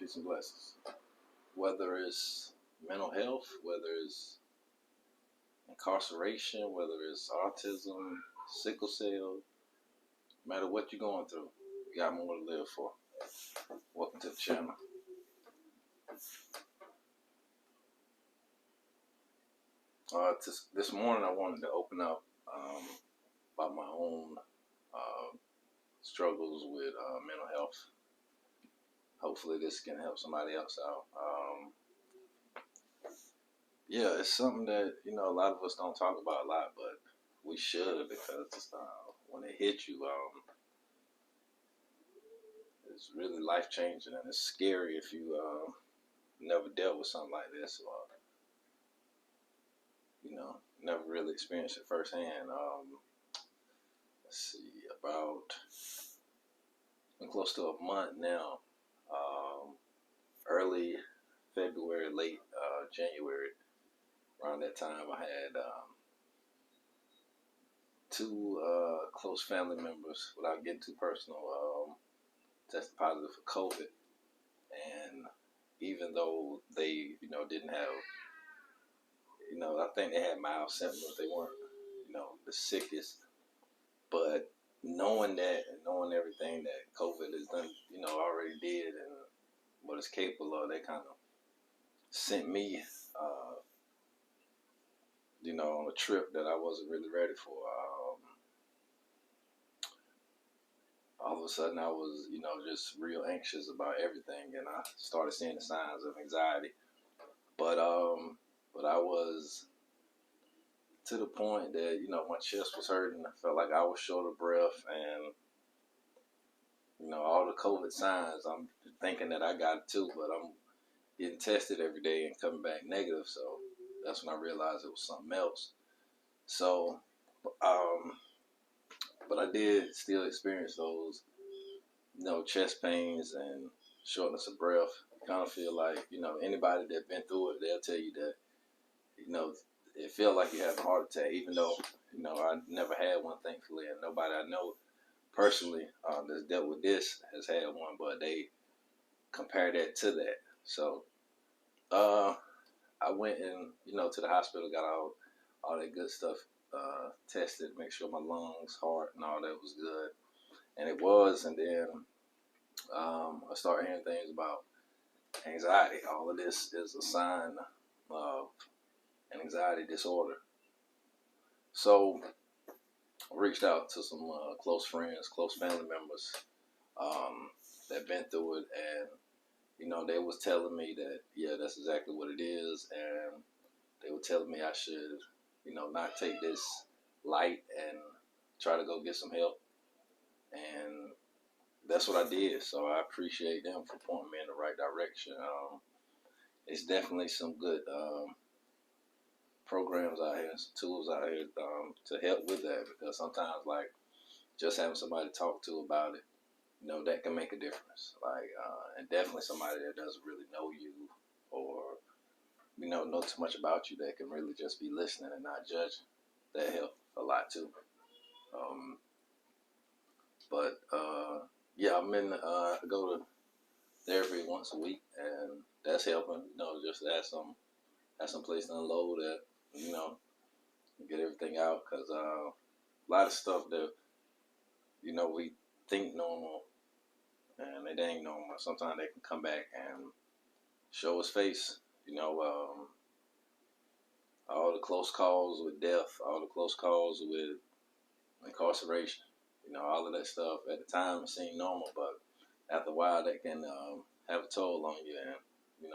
Peace and blessings. Whether it's mental health, whether it's incarceration, whether it's autism, sickle cell, no matter what you're going through, you got more to live for. Welcome to the channel. This morning I wanted to open up about my own struggles with mental health. Hopefully this can help somebody else out. Yeah, it's something that, a lot of us don't talk about a lot, but we should, because when it hits you, it's really life-changing, and it's scary if you never dealt with something like this, or never really experienced it firsthand. Let's see, about close to a month now. Early February, late January, around that time, I had two close family members, without getting too personal, tested positive for COVID. And even though they, didn't have, I think they had mild symptoms, they weren't, the sickest. But knowing that, and knowing everything that COVID has done, already did, and what it's capable of, they kind of sent me, on a trip that I wasn't really ready for. All of a sudden I was, just real anxious about everything, and I started seeing the signs of anxiety. But I was to the point that, my chest was hurting. I felt like I was short of breath, and, all the COVID signs, I'm thinking that I got it too, but I'm getting tested every day and coming back negative. So that's when I realized it was something else. So, but I did still experience those, chest pains and shortness of breath. Kind of feel like, anybody that's been through it, they'll tell you that, it felt like you had a heart attack, even though, I never had one, thankfully, and nobody I know personally that's dealt with this has had one, but they compare that to that. So, I went and, to the hospital, got all that good stuff tested, make sure my lungs, heart, and all that was good. And it was, and then I started hearing things about anxiety. All of this is a sign of an anxiety disorder. So I reached out to some close friends, close family members that been through it, and they was telling me that, yeah, that's exactly what it is, and they were telling me I should, not take this light and try to go get some help. And that's what I did. So I appreciate them for pointing me in the right direction. It's definitely some good programs out here, some tools out here to help with that, because sometimes, like, just having somebody to talk to about it, that can make a difference. Like, and definitely somebody that doesn't really know you, or know too much about you, that can really just be listening and not judging. That helped a lot too. But yeah, I go to therapy once a week, and that's helping. Just to have some place to unload at, get everything out, because a lot of stuff that we think normal, and it ain't normal. Sometimes they can come back and show its face. All the close calls with death, all the close calls with incarceration, all of that stuff. At the time, it seemed normal, but after a while, that can have a toll on you, and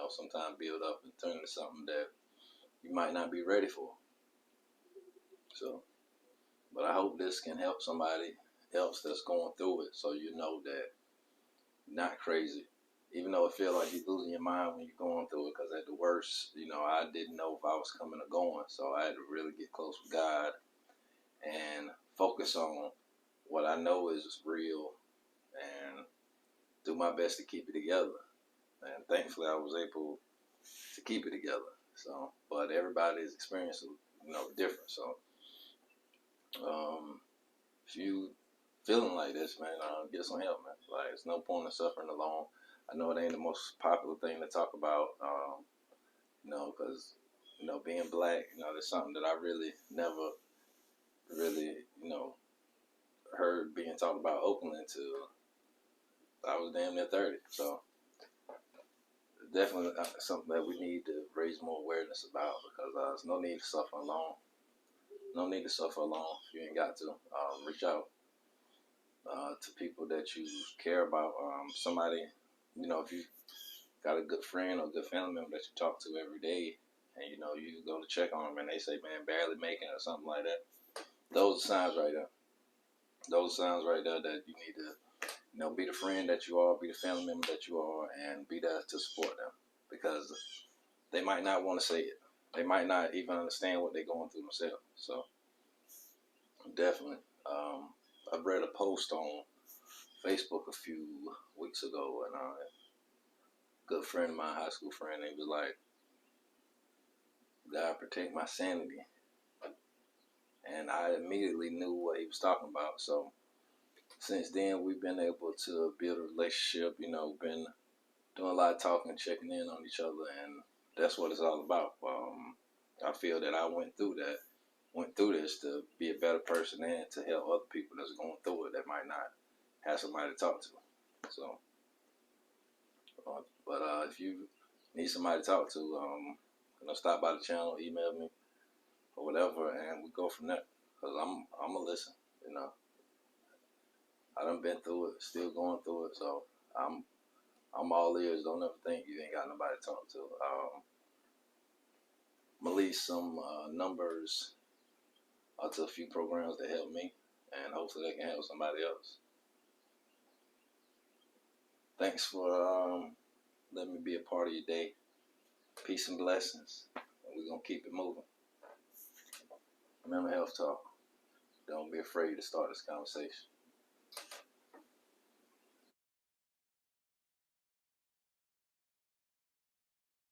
sometimes build up and turn into something that you might not be ready for. So, but I hope this can help somebody else that's going through it, so you know that you're not crazy, even though it feels like you're losing your mind when you're going through it. Because at the worst, I didn't know if I was coming or going, so I had to really get close with God and focus on what I know is real, and do my best to keep it together. And thankfully, I was able to keep it together. So, but everybody's experience is, different. So, if you feeling like this, man, get some help, man. Like, it's no point in suffering alone. I know it ain't the most popular thing to talk about, because being black, that's something that I really never really, heard being talked about openly until I was damn near 30. So definitely something that we need to raise more awareness about, because there's no need to suffer alone. No need to suffer alone if you ain't got to. Reach out to people that you care about. Somebody, if you got a good friend or good family member that you talk to every day, and you go to check on them, and they say, "Man, barely making it," or something like that. Those are signs right there. Those are signs right there that you need to, be the friend that you are, be the family member that you are, and be there to support them, because they might not want to say it. They might not even understand what they're going through themselves. So definitely, I read a post on Facebook a few weeks ago, and a good friend of mine, high school friend, he was like, "God protect my sanity," and I immediately knew what he was talking about. So since then, we've been able to build a relationship. Been doing a lot of talking, checking in on each other, and that's what it's all about. I feel that I went through this to be a better person and to help other people that's going through it that might not have somebody to talk to. So, but if you need somebody to talk to, stop by the channel, email me or whatever, and we go from there. Cause I'm a listen. I done been through it, still going through it, so I'm all ears. Don't ever think you ain't got nobody to talk to. I'm gonna leave some numbers to a few programs that help me, and hopefully they can help somebody else. Thanks for letting me be a part of your day. Peace and blessings. And we're gonna keep it moving. Mental health talk. Don't be afraid to start this conversation.